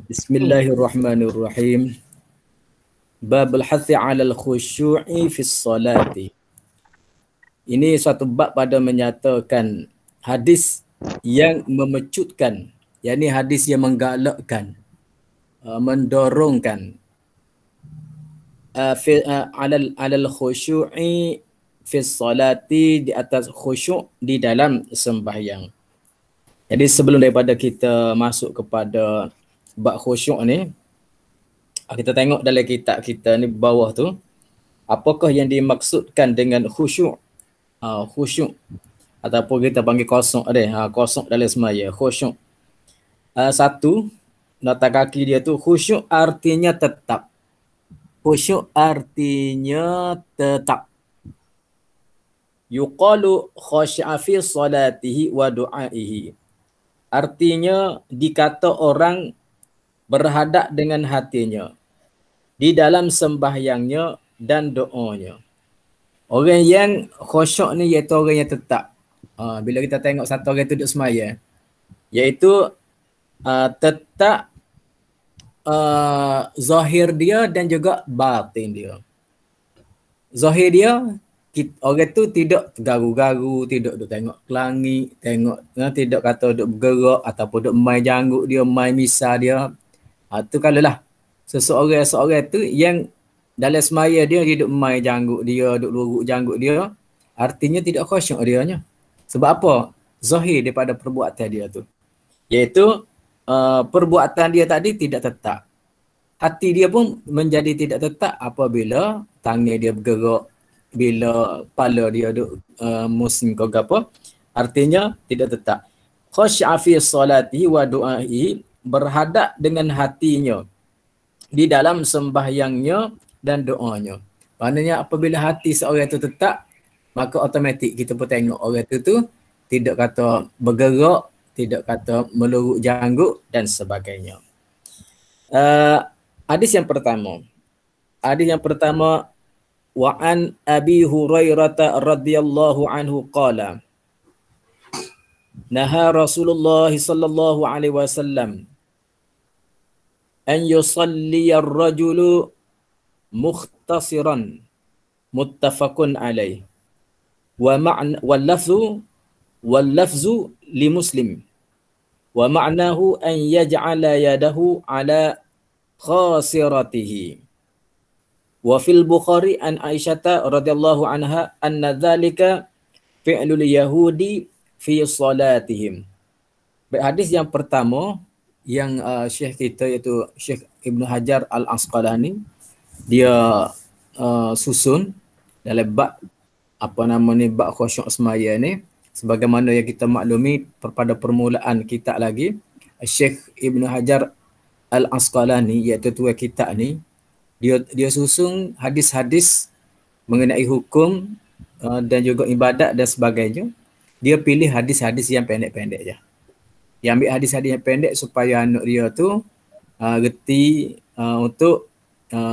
Bismillahirrahmanirrahim. Babul hathi 'alal khusyu'i fis salati. Ini suatu bab pada menyatakan hadis yang memecutkan, yakni hadis yang menggalakkan, mendorongkan 'alal khusyu'i fis salati, di atas khusyuk di dalam sembahyang. Jadi sebelum daripada kita masuk kepada bab khusyuk ni, kita tengok dalam kitab kita ni bawah tu, apakah yang dimaksudkan dengan khusyuk. Khusyuk ataupun kita panggil kosong ada, kosong dalam semaya, khusyuk. Satu, nota kaki dia tu, khusyuk artinya tetap. Khusyuk artinya tetap. Yuqalu khashi'a fi salatihi wa du'aihi. Artinya dikata orang berhadap dengan hatinya di dalam sembahyangnya dan doanya. Orang yang khusyuk ni iaitu orang yang tetap. Bila kita tengok satu orang tu duduk semaya, iaitu tetap zahir dia dan juga batin dia. Zahir dia, orang tu tidak garu-garu, tidak duk tengok ke langit, tidak kata duk bergerak ataupun duk main janggut dia, main misal dia. Tu kalau lah seseorang tu yang dalam semaya dia duk main janggut dia, duk luruk janggut dia, artinya tidak khusyuk dianya. Sebab apa? Zahir daripada perbuatan dia tu, iaitu perbuatan dia tadi tidak tetap. Hati dia pun menjadi tidak tetap apabila tangan dia bergerak, bila kepala dia duk musing ke apa, artinya tidak tetap. Khashi'a fi salatihi wa du'aihi, berhadap dengan hatinya di dalam sembahyangnya dan doanya. Maknanya apabila hati seorang itu tetap, maka automatik kita pun tengok orang itu tidak kata bergerak, tidak kata meluruk janggut dan sebagainya. Hadis yang pertama. Wa an Abi Hurairah radhiyallahu anhu qala, naha Rasulullah sallallahu alaihi wasallam an yusalli ar-rajulu mukhtasiran, muttafaqun alaih. Wa ma'na wal lafzu li Muslim. Wa ma'nahu an yaj'ala yadahu ala khasiratihi. Wa fil Bukhari an Aisyah radhiyallahu anha anna dzalika fi'lul yahudi fi salatihim. Hadis yang pertama yang Syekh kita iaitu Syekh Ibnu Hajar Al-Asqalani dia susun dalam bab bab khusyuk semaya ni, sebagaimana yang kita maklumi pada permulaan kitab lagi, Syekh Ibnu Hajar Al-Asqalani iaitu tua kitab ni, dia susun hadis-hadis mengenai hukum dan juga ibadat dan sebagainya. Dia pilih hadis-hadis yang pendek-pendek je. Dia ambil hadis-hadis yang pendek supaya anak dia tu reti untuk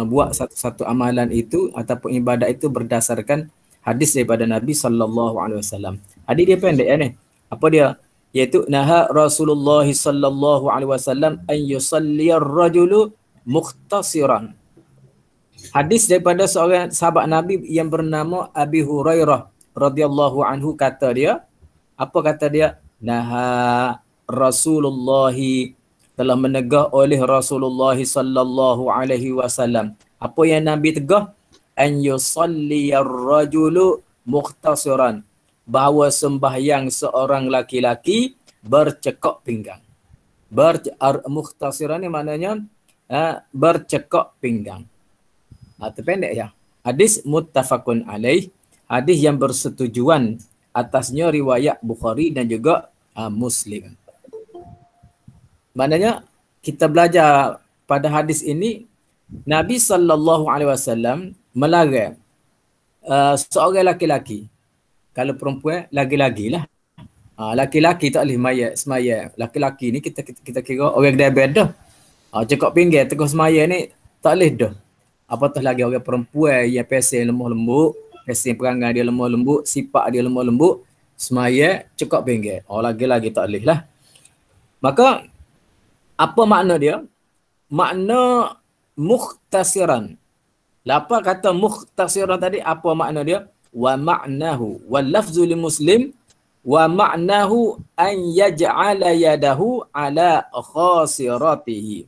buat satu amalan itu ataupun ibadat itu berdasarkan hadis daripada Nabi sallallahu alaihi wasallam. Hadis dia pendek ni. Apa dia? Iaitu naha Rasulullah sallallahu alaihi wasallam an yusalli ar-rajulu mukhtasiran. Hadis daripada seorang sahabat Nabi yang bernama Abi Hurairah radhiyallahu anhu, kata dia, apa kata dia? Naha Rasulullah, telah menegah oleh Rasulullah sallallahu alaihi wasallam. Apa yang Nabi tegah? An yusalli ar-rajulu mukhtasiran, bahawa sembahyang seorang laki-laki bercekak pinggang. Mukhtasiran ni maknanya bercekak pinggang. Terpendek ya. Hadis muttafaqun alaih, hadis yang bersetujuan atasnya riwayat Bukhari dan juga Muslim. Maknanya kita belajar pada hadis ini, Nabi sallallahu alaihi wasallam melarang seorang laki-laki, kalau perempuan lagi-lagilah. Laki-laki tak boleh semaya. Laki-laki ni kita kira orang dia beda. Cekak pinggir teguh semaya ni tak boleh dah. Apatah lagi orang perempuan yang pesen lemah lembut, pesen perangai dia lemah lembut, sifat dia lemah lembut, semaya cekak pinggir. Lagi-lagi tak boleh lah. Maka Apa makna dia? Makna mukhtasiran. Lapa kata mukhtasiran tadi, apa makna dia? Wa ma'nahu wal lafzu li muslim wa ma'nahu an yaj'ala yadahu ala khasiratihi.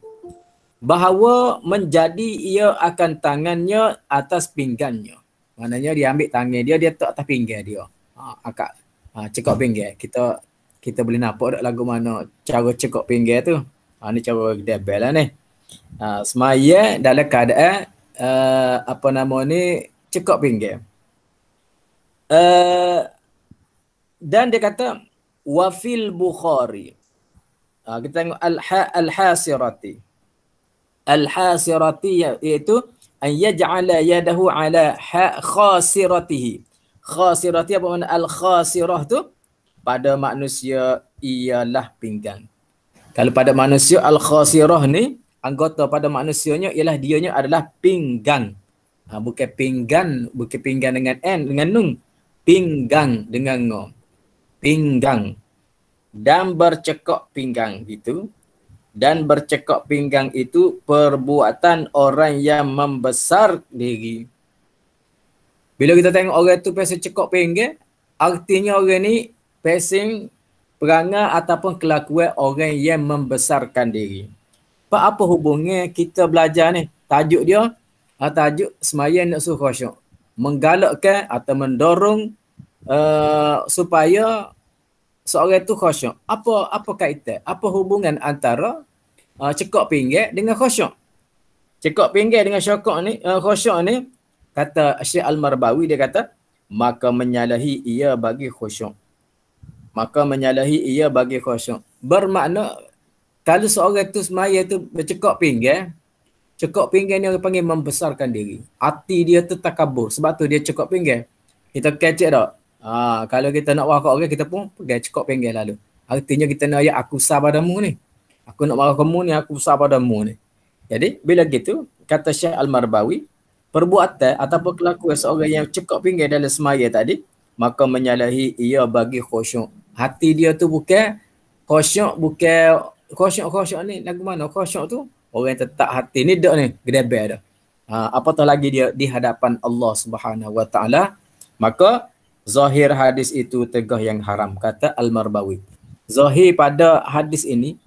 Bahawa menjadi ia akan tangannya atas pinggannya. Maknanya dia ambil tangan dia letak atas pinggan dia. Akak cekok pinggan. Kita boleh nampak tak lagu mana cara cekok pinggan tu. Ni cara debel lah ni. Semaya dalam keadaan apa nama ni, cekok pinggan. Dan dia kata wa fil Bukhari. Kita tengok al-hasirati. Al-hasirati iaitu an yaj'ala yadahu ala khasiratihi. Khasirati apa makna al-khasirah tu? Pada manusia ialah pinggang. Kalau pada manusia al-khasirah ni, anggota pada manusianya ialah dianya adalah pinggang. Bukan pinggan, bukan pinggan dengan n, dengan nun. Pinggang dengan ngo. Pinggang. Dan bercekok pinggang gitu. Dan bercekok pinggang itu perbuatan orang yang membesar diri. Bila kita tengok orang tu pasal cekok pinggang, artinya orang ni pasal perangai ataupun kelakuan orang yang membesarkan diri. Apa hubungnya kita belajar ni? Tajuk dia, tajuk sembahyang nak suruh khusyuk. Menggalakkan atau mendorong supaya seorang tu khusyuk. Apa kaitan? Apa hubungan antara cekok pinggang dengan khusyuk? Cekok pinggang dengan khusyuk ni, kata Syekh Al-Marbawi, dia kata, maka menyalahi ia bagi khusyuk. Maka menyalahi ia bagi khusyuk. Bermakna, kalau seorang tu semaya tu bercekok pinggang, cekok pinggang ni orang panggil membesarkan diri. Hati dia tu takabur. Sebab tu dia cekok pinggang. Kita kecek tak? Kalau kita nak wakak orang, kita pun pegang cekok pinggang lalu. Artinya kita nak ayat aku sah padamu ni. Aku nak marah kamu ni, aku sah padamu ni. Jadi, bila gitu, kata Syekh Al-Marbawi, perbuatan ataupun kelakuan seorang yang cekok pinggang dalam semaya tadi, maka menyalahi ia bagi khusyuk. Hati dia tu bukan khusyuk, bukan khusyuk ni lagu mana? Khusyuk tu orang yang tetap hati ni dak ni, gedebel dah. Apatah lagi dia di hadapan Allah Subhanahu Wa Taala, maka zahir hadis itu tegah yang haram, kata Al-Marbawi. Zahir pada hadis ini,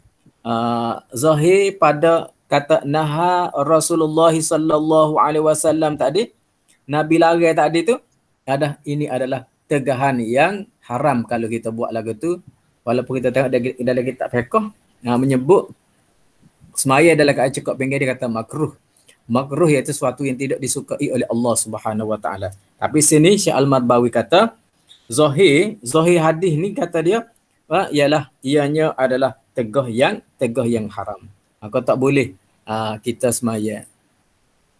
zahir pada kata naha Rasulullah sallallahu alaihi wasallam tadi, Nabi larang tadi tu, ini adalah tegahan yang haram kalau kita buat lagu tu. Walaupun kita tengok dalam kitab fiqh menyebut semaya dalam keadaan cekok pinggang, dia kata makruh. Makruh iaitu sesuatu yang tidak disukai oleh Allah Subhanahu Wa Taala. Tapi sini Syekh Al-Marbawi kata zahir hadis ni, kata dia ialah ianya adalah tegah yang haram. Maka tak boleh kita semaya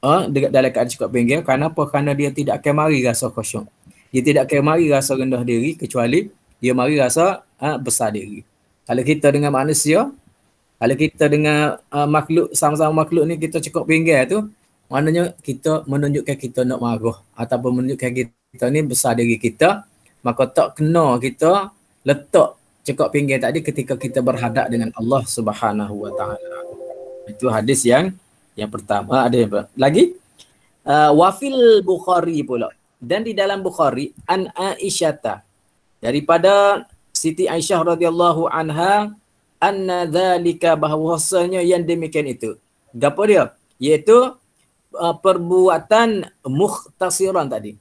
dalam keadaan cekok pinggang. Kenapa? Kerana dia tidak akan mari rasa khusyuk. Dia tidak akan mari rasa rendah diri, kecuali dia mari rasa besar diri. Kalau kita dengan manusia, kalau kita dengan makhluk, sama-sama makhluk ni kita cekok pinggang tu, maknanya kita menunjukkan kita nak marah ataupun menunjukkan kita ni besar diri kita, maka tak kena kita letak cekok pinggang tadi ketika kita berhadap dengan Allah Subhanahu Wa Taala. Itu hadis yang pertama. Ada lagi? Wafil Bukhari pula. Dan di dalam Bukhari, an Aisyata, daripada Siti Aisyah radhiyallahu anha, anna dzalika, bahawasanya yang demikian itu. Gapo dia? Iaitu perbuatan mukhtasiran tadi.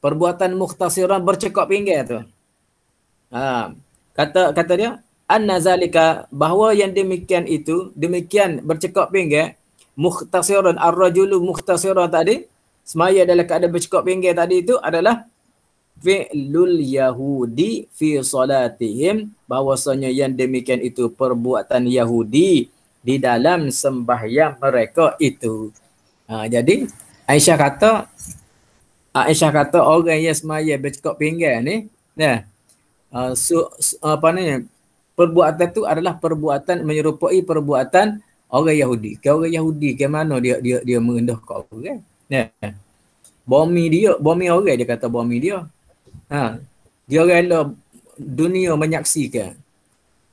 Perbuatan mukhtasiran bercekok pinggang tu. Kata dia, anna dzalika, bahawa yang demikian itu, demikian bercekok pinggang, mukhtasiran, ar-rajulu mukhtasiran tadi, semaya dalam keadaan bercekok pinggang tadi itu adalah fi'lul Yahudi fi salatihim, bahawasanya yang demikian itu perbuatan Yahudi di dalam sembahyang mereka itu. Jadi Aisyah kata orang yang semaya bercekok pinggang ni, perbuatan tu adalah perbuatan menyerupai perbuatan orang Yahudi. Orang Yahudi ke mana dia merendahkan orang. Bomi orang, dia kata bomi dia. Dia rela dunia menyaksikan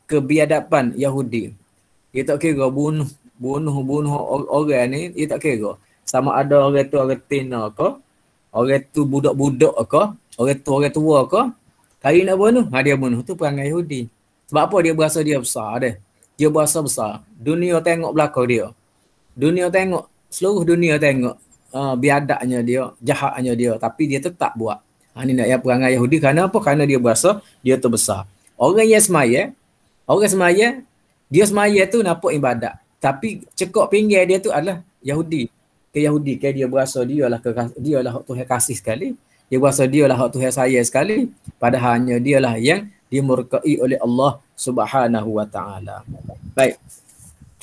kebiadaban Yahudi. Dia tak kira bunuh orang ni, dia tak kira. Sama ada orang tu orang tina ke, orang tu budak-budak ke, orang tua ke, hari nak bunuh, dia bunuh. Tu perangai Yahudi. Sebab apa? Dia berasa dia besar dia. Dia berasa besar. Dunia tengok belakang dia. Dunia tengok, seluruh dunia tengok biadaknya dia, jahatnya dia, tapi dia tetap buat. Ni nak yang perangai Yahudi. Kerana apa? Kerana dia berasa dia tu besar. Orang yang semaya, dia semaya tu nampak ibadat. Tapi cekok pinggir dia tu adalah Yahudi. Yahudi, dia berasa dia lah Tuhan kasih sekali. Dia berasa dia lah Tuhan saya sekali. Padahalnya dia lah yang dimurkai oleh Allah Subhanahu wa taala. Baik.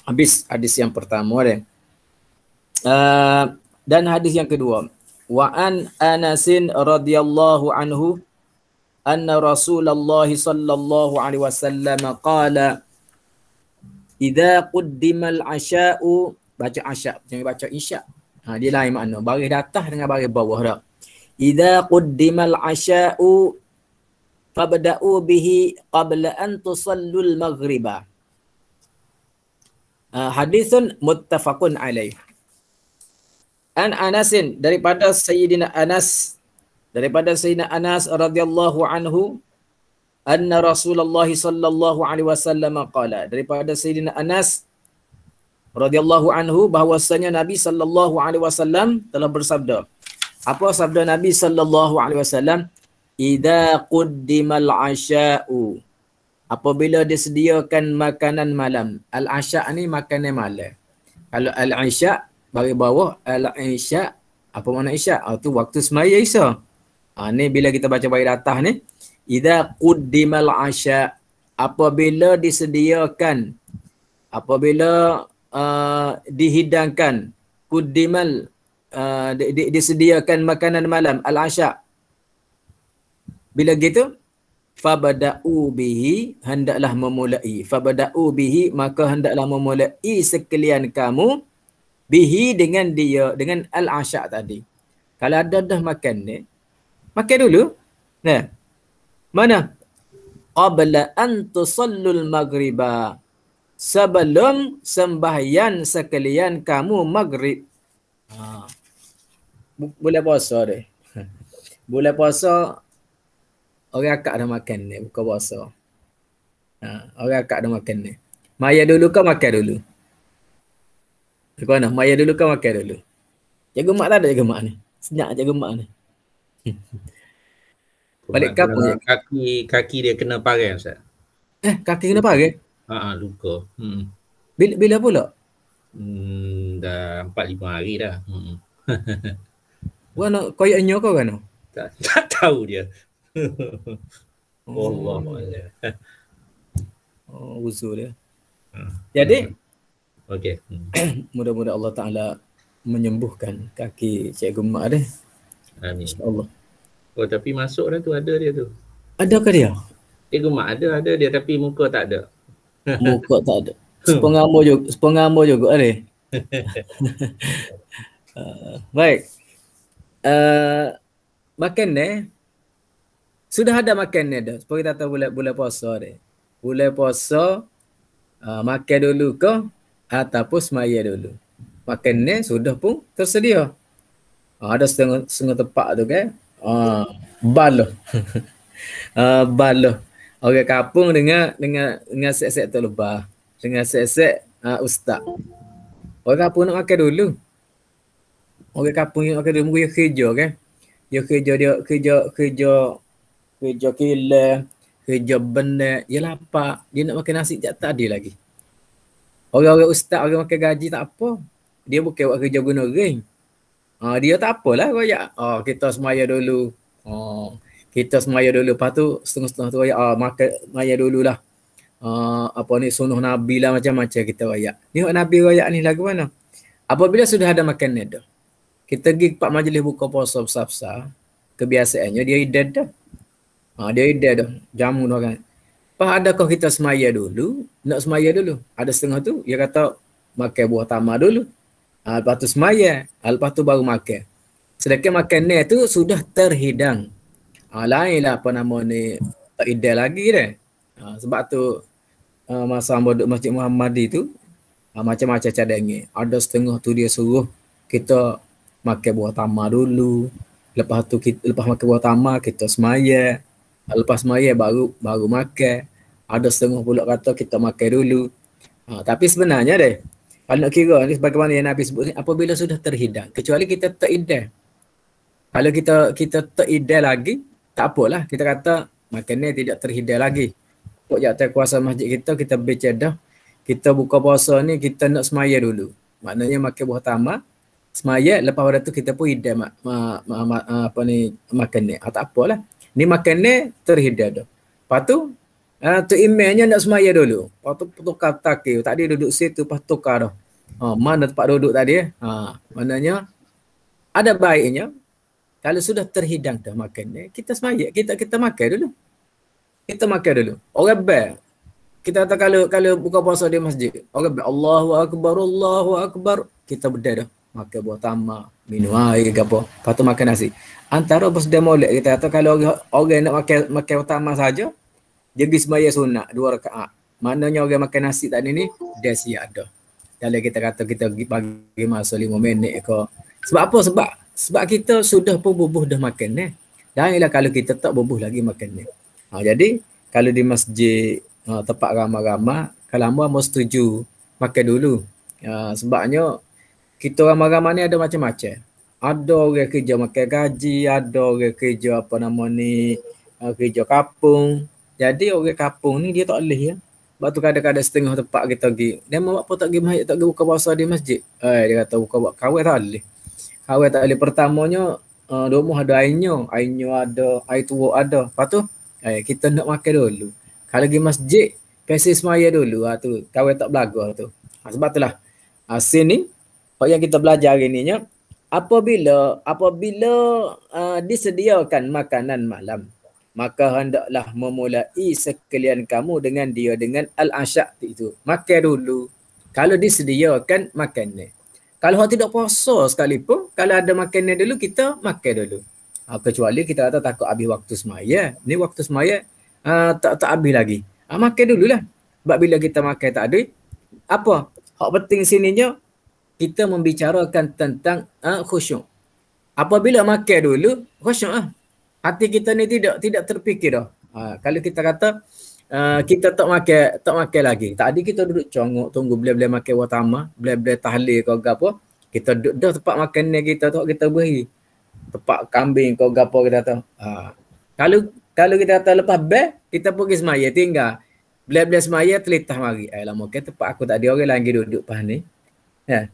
Habis hadis yang pertama dia. Dan hadis yang kedua. Wa an Anasin radhiyallahu anhu anna Rasulullah sallallahu alaihi wasallam qala idza quddimal asya'u, baca asya' jangan baca isya'. Dia lain makna. Baris atas dengan baris bawah dah. Idza quddimal asya'u fabda'u bihi qabla an tusallul maghriba. Hadisun muttafaqun alaih. An Anasin, daripada Sayyidina Anas radhiyallahu anhu, anna Rasulullah sallallahu alaihi wasallam qala, daripada Sayyidina Anas radhiyallahu anhu bahwasanya Nabi sallallahu alaihi wasallam telah bersabda. Apa sabda Nabi sallallahu alaihi wasallam? Idza quddimal asya'u, apabila disediakan makanan malam. Al-asya' ni makanan malam. Kalau al-isya' bagi bawah, al-isya' apa makna isya'? Tu waktu semaya Isya. Ni bila kita baca bagi atas ni, idza quddimal asya', apabila disediakan, apabila dihidangkan, quddimal disediakan makanan malam, al-asya'. Bila gitu, fabada'u bihi, hendaklah memulai. Fabada'u bihi, maka hendaklah memulai sekalian kamu bihi, dengan dia, dengan al-asya' tadi. Kalau ada dah makan ni, makan dulu. Nah, mana? Qabla an tusallul maghriba, sebelum sembahyang sekalian kamu maghrib. Bulan puasa dia. Bulan puasa orang akak dah makan ni, buka puasa. Orang akak dah makan ni. Maya dulu kau makan dulu. Kau nak maya dulu kau makan dulu. Jaga mak tak ada jaga mak ni. Senyap jaga mak ni. Balik kampung je. Kaki dia kena parai Ustaz. Kaki kena parai? Luka. Bila pula? Dah 4-5 hari dah. Kau nak koyaknya kau kan? Tak tahu dia. Wallahualam. Uzur dia. Jadi okey. Mudah-mudahan Allah Taala menyembuhkan kaki Cikgu Mak dia. Amin. Insya-Allah. Oh, tapi masuk dah tu, ada dia tu. Adakah dia? Cikgu Mak ada dia, tapi muka tak ada. Muka tak ada. Sepengamo juga ada. Baik. Makan ni sudah ada makan ni dah. Seperti kita tahu bulan puasa dia. Bulan puasa makan dulu ke ataupun semaya dulu. Makan ni sudah pun tersedia. Ada setengah tempat tu kan. Baloh. Baloh. Orang kampung dengan set-set tu lebah. Dengan set-set ustaz. Orang kampung nak makan dulu. Orang kampung nak makan dulu. Dia kerja kan. Dia kerja kilang, kerja benar. Dia lapar. Dia nak makan nasi tak ada lagi. Orang-orang ustaz, orang makan gaji tak apa. Dia bukan buat kerja guna ring. Dia tak apalah royak. Kita semaya dulu. Kita semaya dulu. Lepas tu setengah-setengah tu royak. Makan semaya dululah. Sunnah Nabi lah, macam-macam kita royak. Tengok Nabi royak ni lagu mana? Apabila sudah ada makan ni dah, kita pergi pak majlis buka puasa besar-besar. Kebiasaannya dia idad dah. Dia idad dah. Jamu dah kan. Lepas adakah kita semaya dulu? Nak semaya dulu. Ada setengah tu, dia kata makan buah tamar dulu. Lepas tu semaya. Lepas tu baru makan. Sedangkan makan ni tu sudah terhidang. Lainlah apa nama ni, tak idal lagi dah. Sebab tu masa duduk Masjid Muhammadi tu, macam-macam cadangan. Ada setengah tu dia suruh kita makan buah tamar dulu. Lepas tu lepas makan buah tamar kita semaya. Lepas semaya baru makan. Ada setengah pula kata kita makan dulu. Tapi sebenarnya deh, kalau nak kira ni sebagaimana yang Nabi sebut ni, apabila sudah terhidang, kecuali kita teriddah. Kalau kita teriddah lagi, tak apalah. Kita kata makannya tidak terhidang lagi. Pokok jatuh kuasa masjid kita bercedah. Kita buka puasa ni, kita nak semaya dulu. Maknanya makan buah tamar, semaya, lepas pada tu kita pun hidang makan ni. Tak apalah. Ni makan ni terhidang dah. Lepas tu, tu imamnya nak semaya dulu. Lepas tu tukar takir. Tadi duduk situ, lepas tukar dah. Mana tempat duduk tadi? Maknanya, ada baiknya, kalau sudah terhidang dah makan ni, kita semaya, kita makan dulu. Kita makan dulu. Orang baik. Kita kata kalau buka puasa di masjid, orang baik, Allahu Akbar. Kita berdaya dah. Makan buah tamar, minum air ke apa. Lepas tu makan nasi. Antara bersedia molek, kita kata kalau orang nak makan tamar saja, dia pergi semaya sunat 2 rakaat. Maknanya orang makan nasi tadi ni, dia siap dah. Kalau kita kata kita bagi masa 5 minit ke. Sebab apa? Sebab kita sudah pun bubuh dah makan ni. Janganlah kalau kita tak bubuh lagi makan ni. Jadi, kalau di masjid, tempat ramai-ramai, kalau hamba setuju makan dulu. Sebabnya, kita ramai-ramai ni ada macam-macam. Ada orang kerja makan gaji, ada orang kerja kerja kapung. Jadi orang kapung ni dia tak boleh ya. Sebab tu kadang-kadang setengah tempat kita pergi. Dia mau apa tak pergi masjid, tak pergi buka puasa di masjid. Dia kata buka kawin tak boleh. Kawin tak boleh. Pertamanya rumah ada airnya ada, air tua ada. Lepas tu kita nak makan dulu. Kalau pergi masjid, kasih semaya dulu. Tu kawin tak belaga tu. Sebab itulah sini yang kita belajar hari ni nya, apabila disediakan makanan malam, maka hendaklah memulai sekalian kamu dengan al-asya' itu. Makan dulu. Kalau disediakan makan ni. Kalau tidak puasa sekalipun, kalau ada makan ni dulu, kita makan dulu. Kecuali kita kata takut habis waktu semaya. Ni waktu semaya tak habis lagi. Makan dululah. Sebab bila kita makan tak ada, apa? Hak penting sininya, kita membicarakan tentang khusyuk. Apabila makan dulu, khusyuk lah. Hati kita ni tidak terfikir dah. Kalau kita kata kita tak makan lagi. Tadi kita duduk congok tunggu bila makan buah tamar, bila tahlil kau gapo, kita duduk dah tempat makan ni kita beri. Tempat kambing kau gapo kita tahu. Kalau kita kata lepas bel, kita pergi semaya tinggal. Bila semaya telitah mari. Lama ke tempat aku tak ada orang lagi duduk pas ni.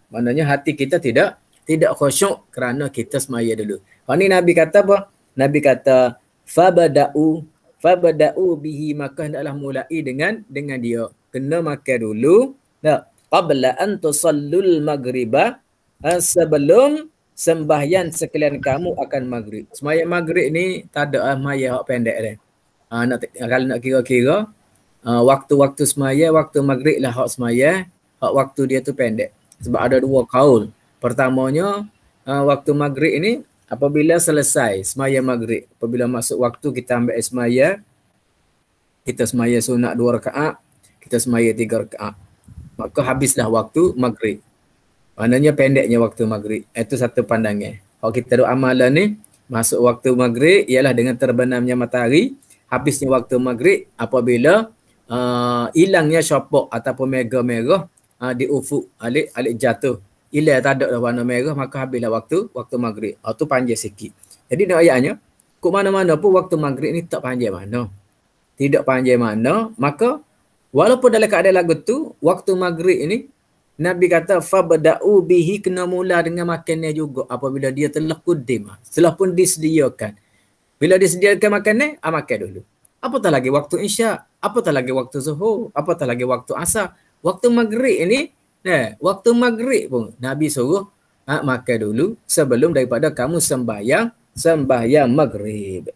Maknanya hati kita tidak khusyuk kerana kita semaya dulu. Ni Nabi kata apa? Nabi kata fabada'u bihi, maka hendaklah mulai dengan dia. Kena makan dulu. Qabla an tusallul maghriba, sebelum sembahyang sekalian kamu akan maghrib. Sembahyang maghrib ni tak ada sembahyang hak pendek dia. Kalau nak kira-kira waktu-waktu sembahyang, waktu maghrib lah hak sembahyang, hak waktu dia tu pendek. Sebab ada 2 kaul. Pertamanya waktu maghrib ini apabila selesai sembahyang maghrib, apabila masuk waktu kita ambil sembahyang, kita sembahyang sunat 2 rakaat, kita sembahyang 3 rakaat. Maka habislah waktu maghrib. Maknanya pendeknya waktu maghrib. Itu satu pandangan. Kalau kita doa amalan ni, masuk waktu maghrib ialah dengan terbenamnya matahari, habisnya waktu maghrib apabila hilangnya syafaq ataupun merah di ufuk alik jatuh. Hilang tak ada warna merah, maka habislah waktu maghrib. Itu panjang sikit. Jadi nak ayatnya, kok mana-mana pun waktu maghrib ni tak panjang mana. Tidak panjang mana, maka walaupun dalam keadaan lagu tu, waktu maghrib ini Nabi kata fabda'u bihi, kena mula dengan makannya juga apabila dia telah kudim. Setelah pun disediakan. Bila disediakan makan ni, makan dulu. Apatah lagi waktu isyak, apatah lagi waktu zuhur, apatah lagi waktu asar. Waktu maghrib ini, waktu maghrib pun Nabi suruh makan dulu sebelum daripada kamu sembahyang maghrib.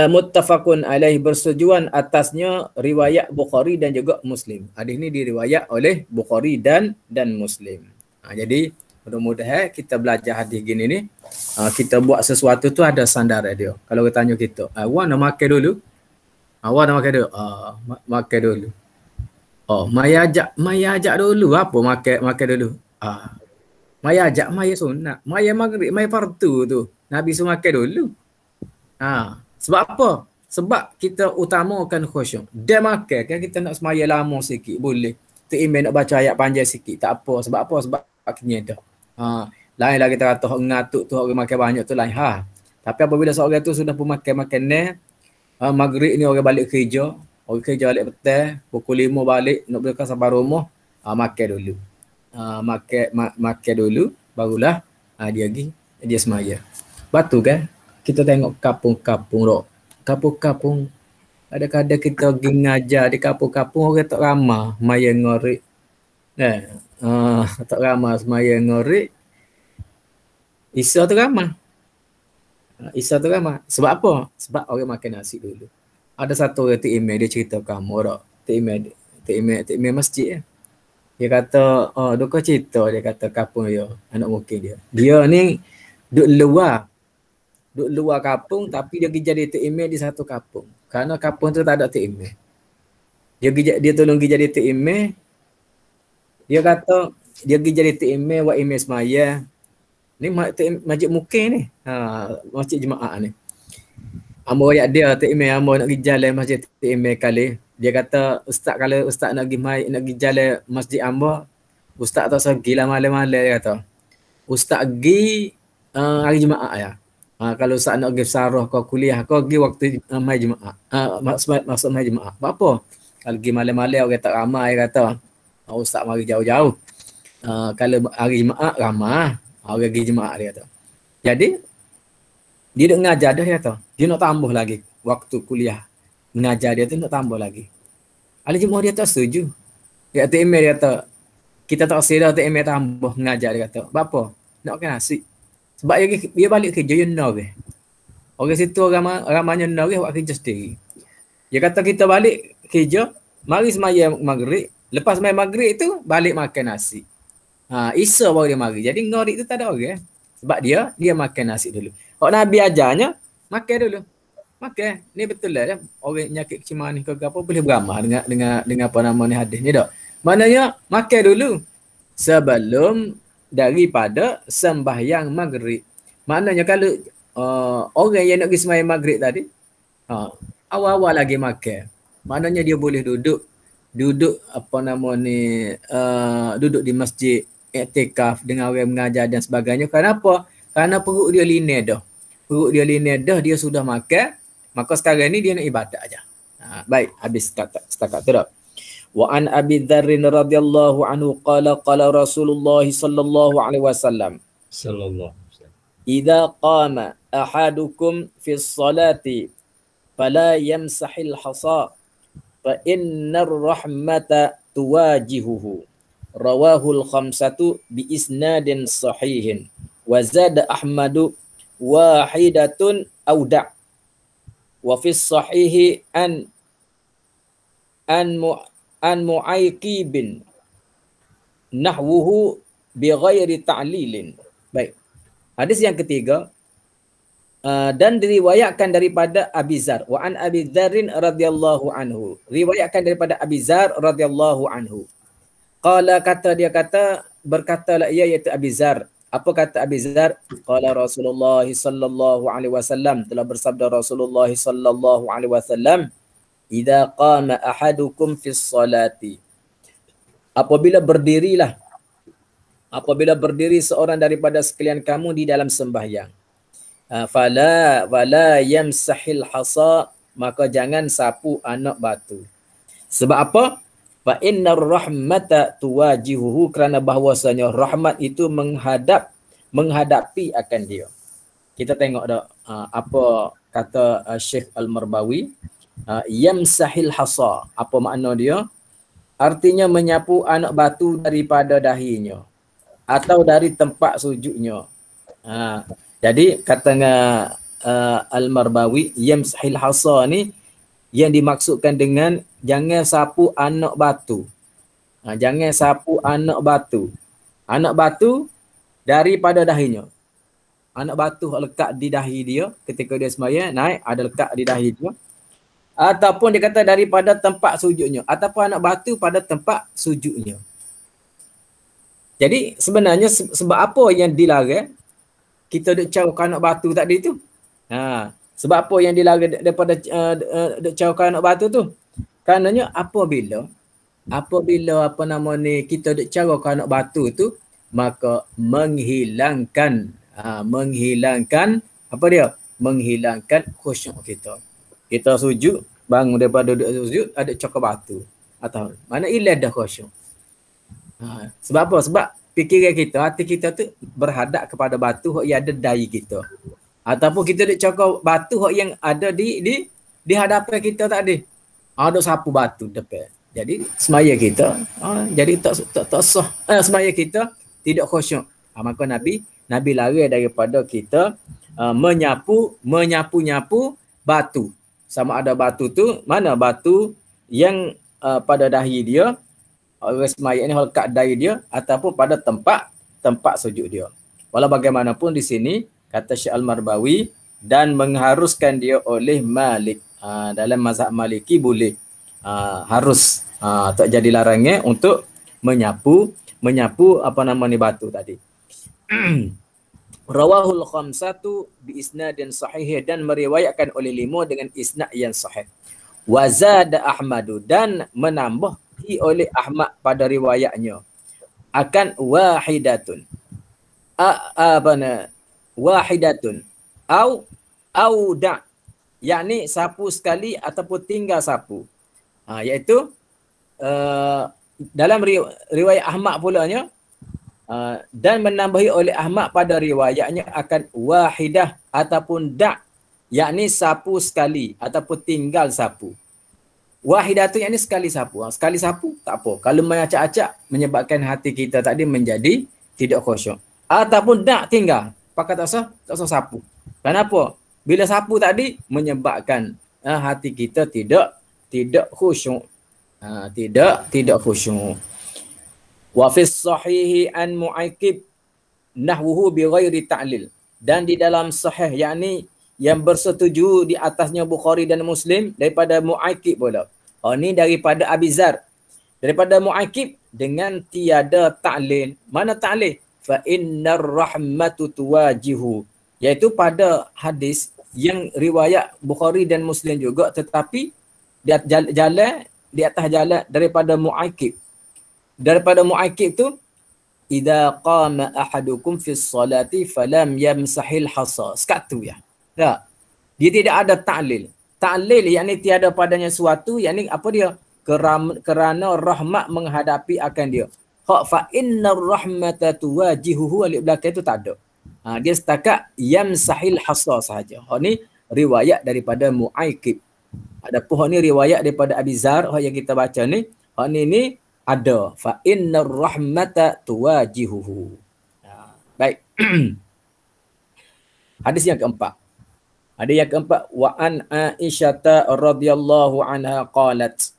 Muttafaqun alaih, bersetujuan atasnya riwayat Bukhari dan juga Muslim. Hadis ni diriwayat oleh Bukhari dan Muslim. Jadi mudah-mudahan kita belajar hadis gini ni, kita buat sesuatu tu ada sandaran dia. Kalau kita tanya kita, awak nak makan dulu? Awak nak makan dulu? Makan dulu. Oh, maya ajak dulu apa makan dulu. Maya ajak maya sunat. Maya maghrib, maya fardu tu. Nabi suruh makan dulu. Sebab apa? Sebab kita utamakan khusyuk. Dia makan kan kita nak semaya lama sikit boleh. Tu imam nak baca ayat panjang sikit tak apa. Sebab apa? Sebab akhirnya dah. Lain lah kita kata orang ngatuk tu orang makan banyak tu lain. Tapi apabila seorang tu sudah pun makan ni, maghrib ni orang balik kerja, orang kerja balik petang, pukul 5 balik nak berdekat sampai rumah, makan dulu. Makan dulu barulah dia semaya. Batu kan kita tengok kampung-kampung dok. Kampung-kampung kadang-kadang kita pergi ngajar di kampung-kampung orang tak ramah maya ngorek. Tak ramah semaya ngorek. Isa tu ramah. Sebab apa? Sebab orang makan nasi dulu. Ada satu orang TMA dia cerita kamu dok. TMA masjid. Dia kata, duka cerita dia kata kampung dia, anak mungkin dia. Dia ni duduk luar kampung tapi dia pergi jadi TMA di satu kampung. Kerana kampung tu tak ada TMA. Dia tolong pergi jadi TMA. Dia kata dia pergi jadi TMA buat imam semaya. Ni masjid Mukir ni. Masjid jemaah ni. Amo ayat dia TMA amo nak pergi jalan masjid TMA kali. Dia kata kalau ustaz nak pergi jalan masjid amo, ustaz tak segi lah malam-malam dia kata. Ustaz pergi hari Jumaat ya. Kalau ustaz nak pergi sarah kau kuliah kau pergi waktu mai Jumaat. Maksud mai Jumaat. Apa? Kalau pergi malam-malam orang tak ramai kata. Ustaz mari jauh-jauh. Kalau hari Jumaat ramai. Orang pergi Jumaat dia kata. Jadi dia nak ngajar dia kata. Dia nak tambah lagi waktu kuliah. Mengajar dia tu nak tambah lagi. Ahli Jumaat dia tak setuju. Dia kata email dia kata kita tak sedar tu email tambah mengajar dia kata. Apa? Nak makan nasi. Sebab dia balik kerja dia nak ke. Orang situ ramanya nak ke buat kerja sendiri. Dia kata kita balik kerja, mari semaya maghrib, lepas semaya maghrib tu balik makan nasi. Isa baru dia mari. Jadi ngorik tu tak ada orang. Sebab dia makan nasi dulu. Kalau Nabi ajarnya makan dulu. Makan. Ni betul lah dah. Orang nyakit kecil manis ke apa boleh beramah dengan apa nama ni hadis ni dak. Maknanya makan dulu sebelum daripada sembahyang maghrib. Maknanya kalau orang yang nak pergi sembahyang maghrib tadi awal-awal lagi makan. Maknanya dia boleh duduk apa nama ni duduk di masjid iktikaf dengan orang mengajar dan sebagainya. Kenapa? Kerana perut dia linear dah. Perut dia linear dah, dia sudah makan. Maka sekarang ni dia nak ibadat aja. Baik, habis setakat tu dah. Wa an Abi Dzar radhiyallahu anhu qala Rasulullah sallallahu alaihi wasallam. Idza qama ahadukum fi sholati fala yamsahil hasa fa innar rahmata tuwajihuhu. Rawahul khamsatu bi isnadin sahihin. Wa zada Ahmadu wahidatun auda'. Wa fi sahihi an mu'aykibin nahwuhu bi ghairi ta'lilin. Baik. Hadis yang ketiga dan diriwayatkan daripada Abi Dzar. Wa an Abi Dzarrin radhiyallahu anhu. Riwayatkan daripada Abi Dzar radhiyallahu anhu. Qala berkatalah ia iaitu Abi Dzar. Apa kata Abi Dzar? Qala Rasulullah sallallahu alaihi wasallam, telah bersabda Rasulullah sallallahu alaihi wasallam, idza qama ahadukum fis salati. Apabila berdiri seorang daripada sekalian kamu di dalam sembahyang. Wala yamsahil hasa, maka jangan sapu anak batu. Sebab apa? Fa innar rahmata tuwajihuhu, kerana bahwasanya rahmat itu menghadapi akan dia. Kita tengok dah apa kata Syekh Al-Marbawi, yamsahil hasa. Apa makna dia? Artinya menyapu anak batu daripada dahinya atau dari tempat sujudnya. Jadi kata Al-Marbawi, yamsahil hasa ni yang dimaksudkan dengan jangan sapu anak batu. Jangan sapu anak batu. Anak batu daripada dahinya. Anak batu lekat di dahi dia ketika dia sembahyang, naik ada lekat di dahi dia. ataupun dia kata daripada tempat sujudnya, ataupun anak batu pada tempat sujudnya. Jadi sebenarnya sebab apa yang dilarang kita duk carkan anak batu tadi tu? Sebab apa yang dilarang daripada duk carkan anak batu tu? Karenanya apabila apa nama ni kita duk carkan anak batu tu, maka menghilangkan apa dia? Menghilangkan khusyuk kita. Kita sujud, bangun daripada duduk sujud ada cakar batu. Atau mana hilang dah khusyuk. Sebab apa? Sebab fikiran kita, hati kita tu berhadap kepada batu yang ada dari kita. Ataupun kita duk cakar batu yang ada di hadapan kita tadi. Ada sapu batu depan. Jadi semaya kita jadi tak sah. Semaya kita tidak khusyuk. Maka Nabi lari daripada kita menyapu batu. Sama ada batu tu, mana batu yang pada dahi dia, orang semaya ni lekat dahi dia, ataupun pada tempat sujud dia. Walau bagaimanapun di sini kata Syekh Al-Marbawi dan mengharuskan dia oleh Malik. Dalam mazhab Maliki boleh harus tak jadi larangnya untuk menyapu apa nama ni batu tadi. Rawahul khamsatu bi isnadin sahih, dan meriwayatkan oleh 5 dengan isnad yang sahih. Wa zada Ahmadu, dan menambah oleh Ahmad pada riwayatnya akan wahidatun. Wahidatun au da, yakni sapu sekali ataupun tinggal sapu. Iaitu dalam riwayat Ahmad pulanya, dan menambahi oleh Ahmad pada riwayatnya akan wahidah ataupun da', yakni sapu sekali ataupun tinggal sapu. Wahidah tu yakni sekali sapu. Sekali sapu tak apa. Kalau mengacak-acak menyebabkan hati kita tadi menjadi tidak khusyuk. Ataupun da' tinggal, pakai tak sah sapu. Kenapa? Bila sapu tadi menyebabkan hati kita tidak khusyuk. Tidak khusyuk. Wa fis sahihi an Mu'aykib nahwuhu bi ghairi ta'lil, dan di dalam sahih yakni yang bersetuju di atasnya Bukhari dan Muslim daripada Mu'aykib pula. Ni daripada Abi Zar, daripada Mu'aykib dengan tiada ta'lil. Mana ta'lil? Fa innar rahmatu tuwajihu, iaitu pada hadis yang riwayat Bukhari dan Muslim juga, tetapi di atas jalan daripada Mu'aykib. Daripada Mu'aykib tu, idza qama ahadukum fi sholati falam yamsahil hasa. Sekatu ya. Tak. Dia tidak ada ta'lil. Ta'lil yakni tiada padanya suatu, yakni apa dia? Kerana rahmat menghadapi akan dia. Fa innar rahmata tuwajihuhu, alif belakang itu tak ada. Dia setakat yamsahil hasa sahaja. Ni riwayat daripada Mu'aykib. Adapun ni riwayat daripada Abi Zar yang kita baca ni, ni ada fa innar rahmata tuwajihuhu. Baik. Hadis yang keempat. Hadis yang keempat, wa an Aisyah radhiyallahu anha qalat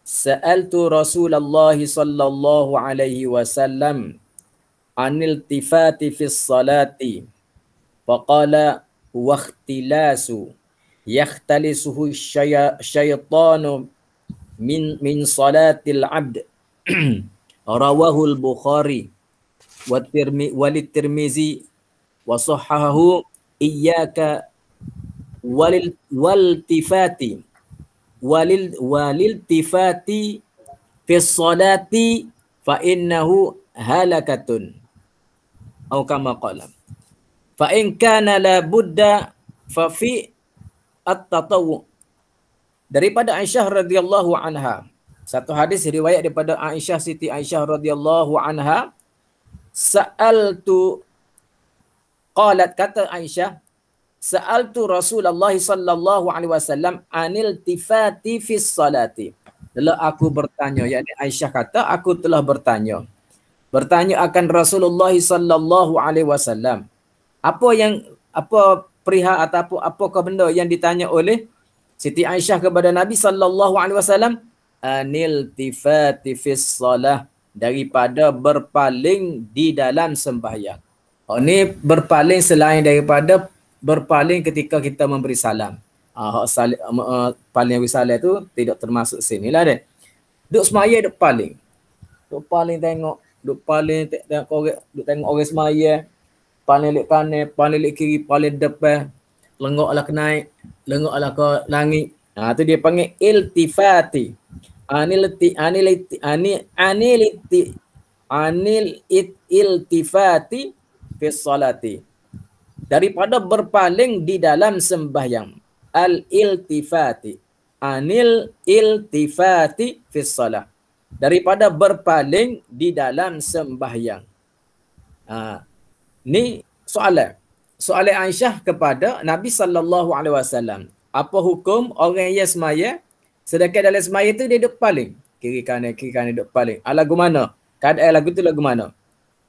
sa'altu Rasulullah sallallahu alaihi wasallam anil tifati fi salati faqala wa ikhtilasu yakhtalisuhu syaitanu min salatil abd. Rawahul Bukhari wal Tirmizi wa sahhahu iyyaka walil tifati fi salati fa innahu halakatun, atau kama qala fa in kana la budda fa fi at-tatawwu. Daripada Aisyah radhiyallahu anha, satu hadis riwayat daripada Aisyah, Siti Aisyah radhiyallahu anha, qalat, kata Aisyah, sa'altu Rasulullah sallallahu alaihi wasallam anil tifati fi salati. Lalu aku bertanya, yakni Aisyah kata aku telah bertanya akan Rasulullah sallallahu alaihi wasallam. Apa perihal ataupun apakah benda yang ditanya oleh Siti Aisyah kepada Nabi sallallahu alaihi wasallam? Anil tifati fis salah, daripada berpaling di dalam sembahyang. Ini berpaling selain daripada berpaling ketika kita memberi salam. Hak salih paling wisalah tu tidak termasuk sini lah deh. Duk semaya duk paling. Duk paling tengok, duk paling tengok orang, duk tengok orang semaya. Paling lek kanan, paling lek kiri, paling depan. Lengoklah ke naik, lengoklah ke langit. Tu dia panggil iltifati. Iltifati fi salati. Daripada berpaling di dalam sembahyang. Al-iltifati. Anil iltifati fi salat. Daripada berpaling di dalam sembahyang. Ni soalan. Soalan Aisyah kepada Nabi SAW. Apa hukum orang yang semaya, sedangkan dalam semaya tu dia duduk paling. Kiri kanan duduk paling. Lagu mana? Keadaan lagu tu lagu mana?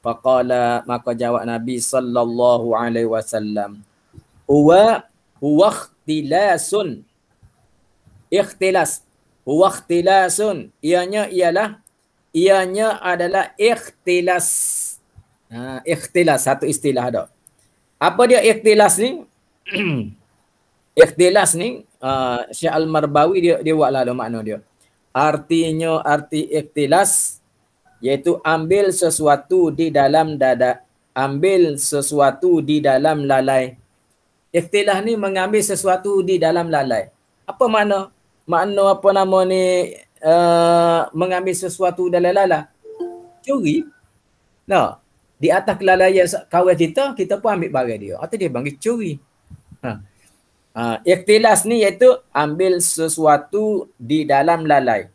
Faqala, maka jawab Nabi SAW. Huwa ikhtilasun. Ikhtilas. Huwa ikhtilasun. Ianya adalah ikhtilas. Ikhtilas, satu istilah dah. Apa dia ikhtilas ni? Ikhtilas ni Syekh Al-Marbawi dia buatlah makna dia. Artinya, arti ikhtilas iaitu ambil sesuatu di dalam dada, ambil sesuatu di dalam lalai. Ikhtilas ni mengambil sesuatu di dalam lalai. Apa makna? Makna apa nama ni mengambil sesuatu dalam lalai? Curi. Nah, di atas kelalaian kawan kita pun ambil barang dia. Atau dia panggil curi. Ikhtilas ni iaitu ambil sesuatu di dalam lalai.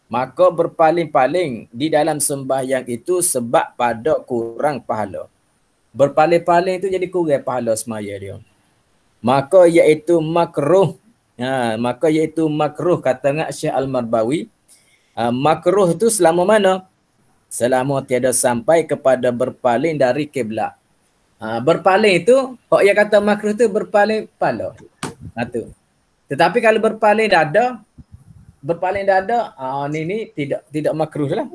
Maka berpaling-paling di dalam sembahyang itu sebab pada kurang pahala. Berpaling-paling itu jadi kurang pahala semaya dia. Maka iaitu makruh. Maka iaitu makruh kata Syekh Al-Marbawi. Makruh itu selama mana? Selama tiada sampai kepada berpaling dari kiblat. Berpaling itu, hak yang kata makruh tu berpaling kepala. Tetapi kalau berpaling dada, ni tidak makruh lah.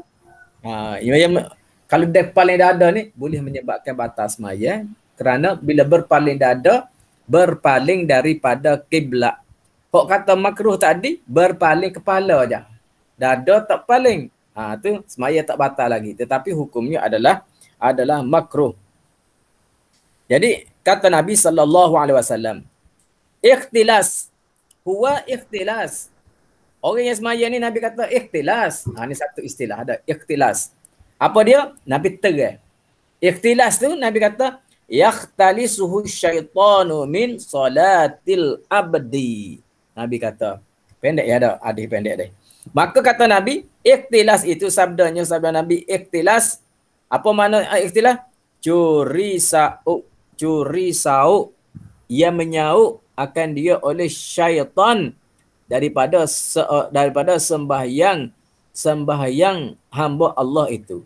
Kalau dia berpaling dada ni boleh menyebabkan batal semaya, kerana bila berpaling dada, berpaling daripada kiblat. Hak kata makruh tadi berpaling kepala aja. Dada tak paling. Tu semaya tak batal lagi, tetapi hukumnya adalah makruh. Jadi kata Nabi SAW, ikhtilas, huwa ikhtilas. Orang yang semaya ni Nabi kata ikhtilas. Ni satu istilah ada, ikhtilas. Apa dia? Nabi tegar. Ikhtilas tu Nabi kata yakhtalisuhu syaitanu min salatil abdi. Nabi kata, pendek ya ada, hadis pendek deh. Maka kata Nabi, ikhtilas itu sabda Nabi, ikhtilas. Apa makna ikhtilas? Curi sauk. Ia menyauk akan dia oleh syaitan daripada sembahyang hamba Allah itu.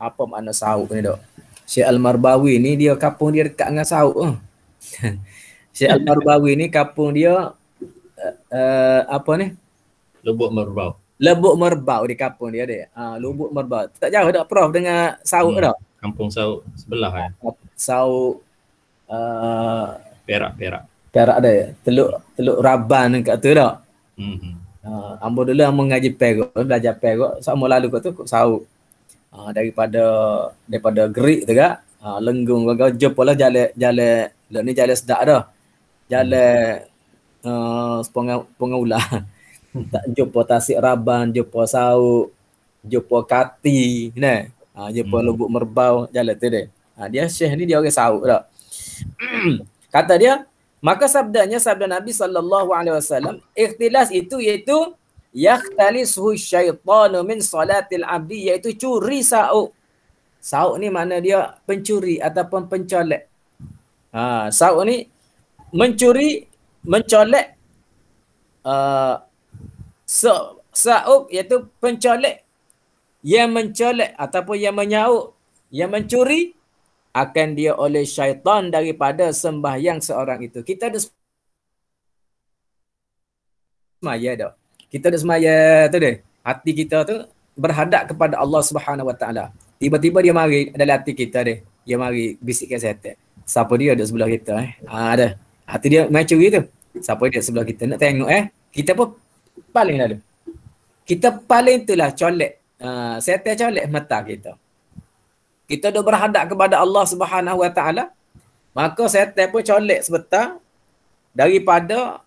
Apa makna sauk ni dok? Syekh Al-Marbawi ni dia kampung dia dekat dengan sauk. Syekh Al-Marbawi ni kampung dia apa ni? Lubuk Merbau. Lubuk Merbau di kampung dia ada. Lubuk Merbau. Tak jauh dak Prof dengan Sauk dak. Kampung Sauk sebelah kan. Sauk Perak. Perak ada. Teluk Raban kat tu dak. Ambo dulu ambo ngaji Perak, belajar Perak. Sama lalu kat tu Sauk. Daripada Gerik tu gak. Lenggung gak jepolah jalan ni jalan sedak dah. Jalan pengulah. Tak jumpa Tasik Raban, jumpa Sauk, jumpa Kati, nah. Jumpa Lubuk Merbau, jalan tu dia. Dia Syekh ni dia orang Sauk dah. Kata dia, maka sabda Nabi SAW, ikhtilas itu iaitu yakhtalisuhu syaitanu min salatil abdi, iaitu curi sauk. Sauk ni mana dia pencuri ataupun pencolek. Sauk ni mencolek sauk iaitu pencolek, yang mencolek ataupun yang menyauk, yang mencuri akan dia oleh syaitan daripada sembahyang seorang itu. Kita ada semaya dah. Kita ada semaya tu deh. Hati kita tu berhadap kepada Allah Subhanahu Wa Taala. Tiba-tiba dia mari dalam hati kita deh. Dia mari bisikkan setan. Siapa dia duduk sebelah kita ada. Hati dia main curi tu. Siapa dia sebelah kita nak tengok kita pun paling lalu. Kita paling itulah colek. Setan colek mata kita. Kita dah berhadap kepada Allah Subhanahu Wa Taala, maka setan pun colek sebentar daripada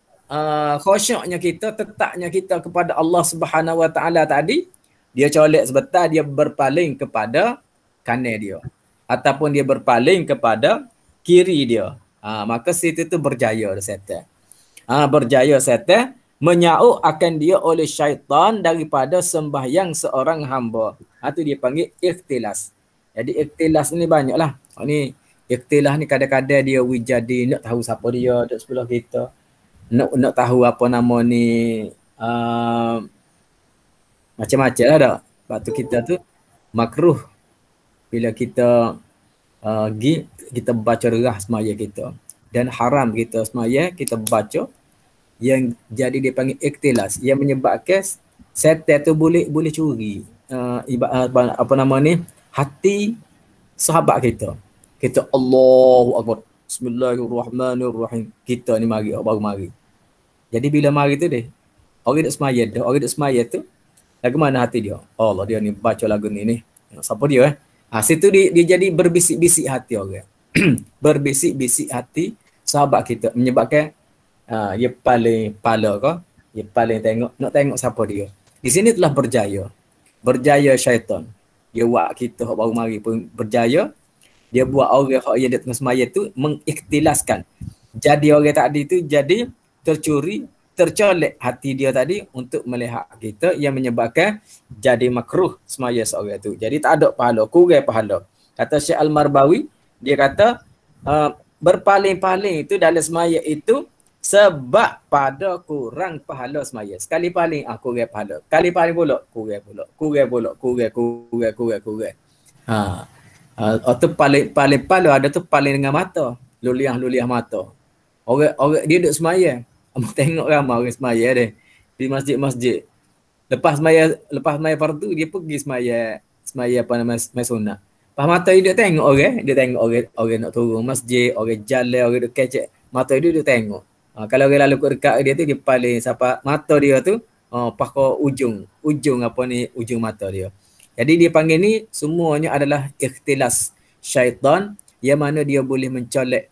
khusyuknya kita, tetapnya kita kepada Allah Subhanahu Wa Taala tadi, dia colek sebentar, dia berpaling kepada kanan dia ataupun dia berpaling kepada kiri dia. Maka situ tu berjaya setan. Berjaya setan menyauk akan dia oleh syaitan daripada sembahyang seorang hamba. Itu dia panggil ikhtilas. Jadi ikhtilas ni banyaklah. Ni ikhtilas ni kadang-kadang dia jadi nak tahu siapa dia duduk sebelah kita. Nak tahu apa nama ni macam-macam lah dah. Sebab tu kita tu makruh bila kita kita baca derah semaya kita. Dan haram kita semaya kita baca yang jadi dia panggil ikhtilas, yang menyebabkan setan tu boleh curi apa nama ni hati sahabat kita. Kita Allahu Akbar, Bismillahirrahmanirrahim, kita ni mari baru mari. Jadi bila mari tu dia orang duk semaya tu lagu mana hati dia? Allah, dia ni baca lagu ni siapa dia situ dia jadi berbisik-bisik hati orang. Berbisik-bisik hati sahabat kita, menyebabkan dia paling pala ke, dia paling nak tengok siapa dia. Di sini telah berjaya syaitan. Dia buat kita baru mari pun berjaya. Dia buat orang yang dia tengah semaya tu mengikhtilaskan. Jadi orang tadi tu jadi tercolek hati dia tadi untuk melihat kita, yang menyebabkan jadi makruh semaya seorang tu. Jadi tak ada pahala, kurang pahala. Kata Syekh Al-Marbawi, dia kata berpaling-paling itu dalam semaya itu sebab pada kurang pahala semaya. Sekali paling kurang pahala. Kali paling pula kurang pula. Kurang. Tu paling pahala ada tu paling dengan mata. Luliah mata. Orang dia duduk semaya. Abang tengok ramai orang semaya dia di masjid. Lepas semaya fardu dia pergi semaya apa nama sunat. Pas mata dia tengok orang nak turun masjid, orang jalan, orang duk kecek. Mata dia tengok. Kalau orang lalu dekat dia tu, dia paling siapa mata dia tu pakai ujung mata dia. Jadi dia panggil ni semuanya adalah ikhtilas syaitan, yang mana dia boleh mencolek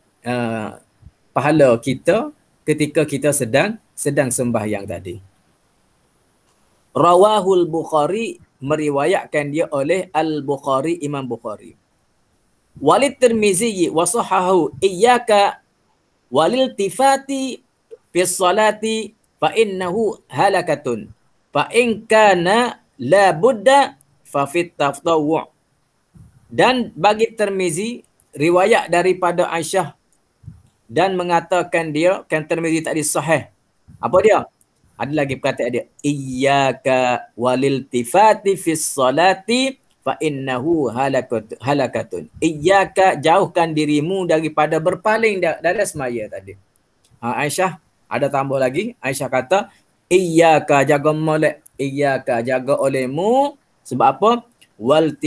pahala kita ketika kita sedang sembahyang tadi. Rawahul Bukhari, meriwayatkan dia oleh Al-Bukhari, Imam Bukhari. Walid Tirmizi wa sahahu iyyaka walil tifati fi salati fa innahu halakatun fa in kana la budda fa fit taftawu'. Dan bagi Tirmizi riwayat daripada Aisyah dan mengatakan dia kan Tirmizi tadi sahih. Apa dia? Ada lagi perkataan dia, iyyaka walil tifati fi salati fa innahu halakatun. Iyyaka, jauhkan dirimu daripada berpaling dalam semaya tadi. Aisyah ada tambah lagi. Aisyah kata, iyyaka, jaga molek, iyyaka, jaga olehmu. Sebab apa? Walil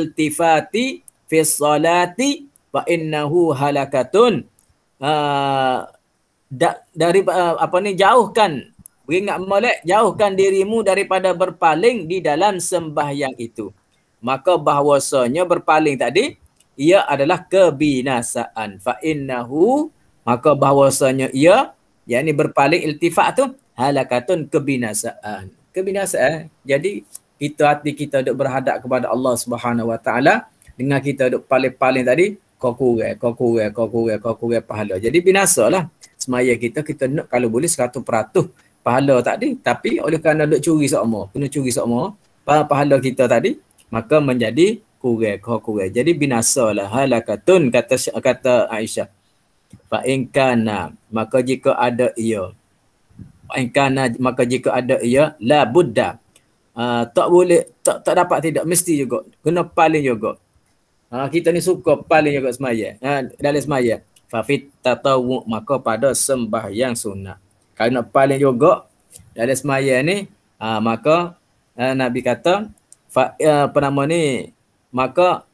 tifati fi salati fa innahu halakatun. Jauhkan, beringat molek, jauhkan dirimu daripada berpaling di dalam sembahyang itu. Maka bahawasanya berpaling tadi ia adalah kebinasaan. Fa innahu, maka bahawasanya ia, yakni berpaling iltifat tu halakatun, kebinasaan. Jadi hati kita duk berhadap kepada Allah Subhanahu Wa Taala, dengan kita duk paling-paling tadi kau kurang pahala. Jadi binasalah semaya kita nak kalau boleh 100% pahala tadi, tapi oleh kerana duk curi sokmo, pahala kita tadi, maka menjadi kurang. Jadi binasalah, halakatun, kata Aisyah. Fa in kana, maka jika ada ia, la budda, tak boleh, tak dapat, tidak mesti juga, kena paling juga. Kita ni suka paling juga semaya, dalam semaya. Fafit tatawu, maka pada sembahyang sunat. Kalau nak paling juga dalam semaya ni, maka Nabi kata maka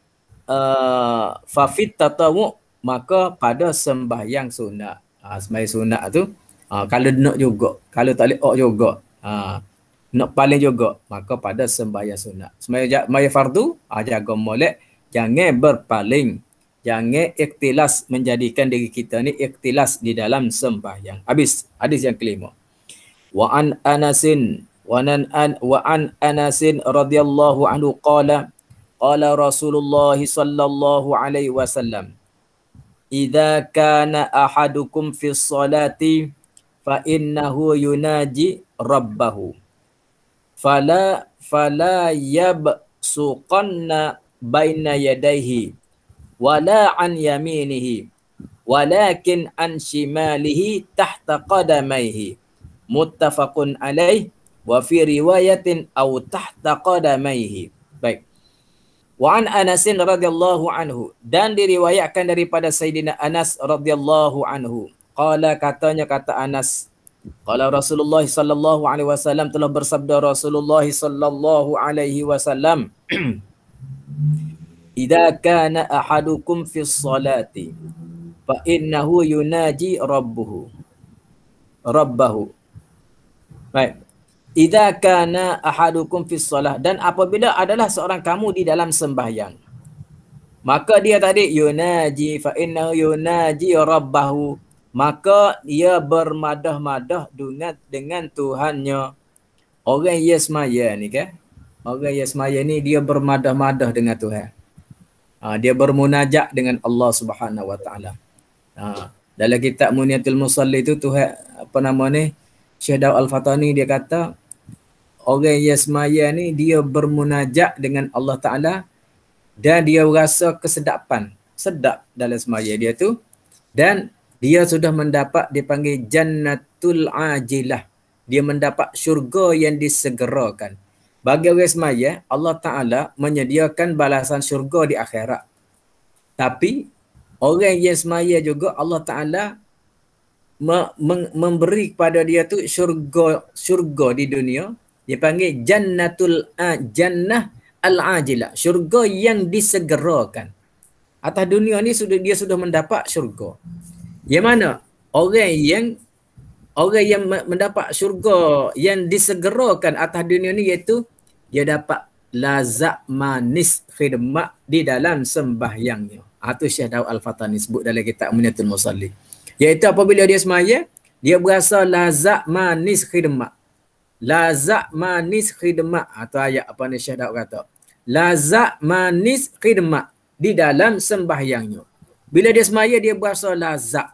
fafit tatawu, maka pada sembahyang sunat. Sembahyang sunat tu kalau nak juga, kalau tak boleh juga. Nak paling juga, maka pada sembahyang sunat. Sembahyang fardu, jaga molek, jangan berpaling. Jangan ikhtilas, menjadikan diri kita ni ikhtilas di dalam sembahyang. Habis hadis yang kelima. Wa an Anasin radhiyallahu anhu qala Rasulullah sallallahu alaihi wasallam, idza kana ahadukum fi sholati fa innahu yunaji rabbahu fala yabsuqanna baina yadayhi wala an yaminihi walakin an shimalihi tahta qadamaihi, muttafaqun alaih wa fi riwayatin aw tahta qadamaihi. Baik. Wa an Anasin radhiyallahu anhu, dan diriwayatkan daripada Sayyidina Anas radhiyallahu anhu. Katanya Anas, qala Rasulullah sallallahu alaihi wasallam, telah bersabda Rasulullah sallallahu alaihi wasallam, idza kana ahadukum fi sholati fa innahu yunaji rabbahu. Baik. Idza kana ahadukum fi shalah, dan apabila adalah seorang kamu di dalam sembahyang, maka dia tadi yunaji, fa innahu yunaji rabbahu, maka dia bermadah-madah dengan Tuhannya. Orang yang semaya ni kan, orang yang semaya ni dia bermadah-madah dengan Tuhan. Dia bermunajat dengan Allah Subhanahu wa taala. Dalam kitab Muniyatul Musalli tu Tuhan Syekh Daud Al-Fatani dia kata, orang yang semaya ni dia bermunajat dengan Allah Ta'ala dan dia rasa sedap dalam semaya dia tu, dan dia sudah mendapat, dipanggil Jannatul Ajilah, dia mendapat syurga yang disegerakan. Bagi orang semaya, Allah Ta'ala menyediakan balasan syurga di akhirat. Tapi orang yang semaya juga Allah Ta'ala memberi kepada dia tu syurga di dunia, dia panggil Jannah al-Ajilah, syurga yang disegerakan. Atas dunia ni dia sudah mendapat syurga. Yang mana orang yang mendapat syurga yang disegerakan atas dunia ni, iaitu dia dapat lazat manis khidmat di dalam sembahyangnya. Itu Syekh Daud Al-Fatani sebut dalam kitab Muniyatul Musalli. Iaitu apabila dia semaya, dia berasa lazat manis khidmat. Lazat manis khidmat. Itu ayat apa ni Syekh Daud kata. Lazat manis khidmat di dalam sembahyangnya. Bila dia semaya, dia berasa lazat.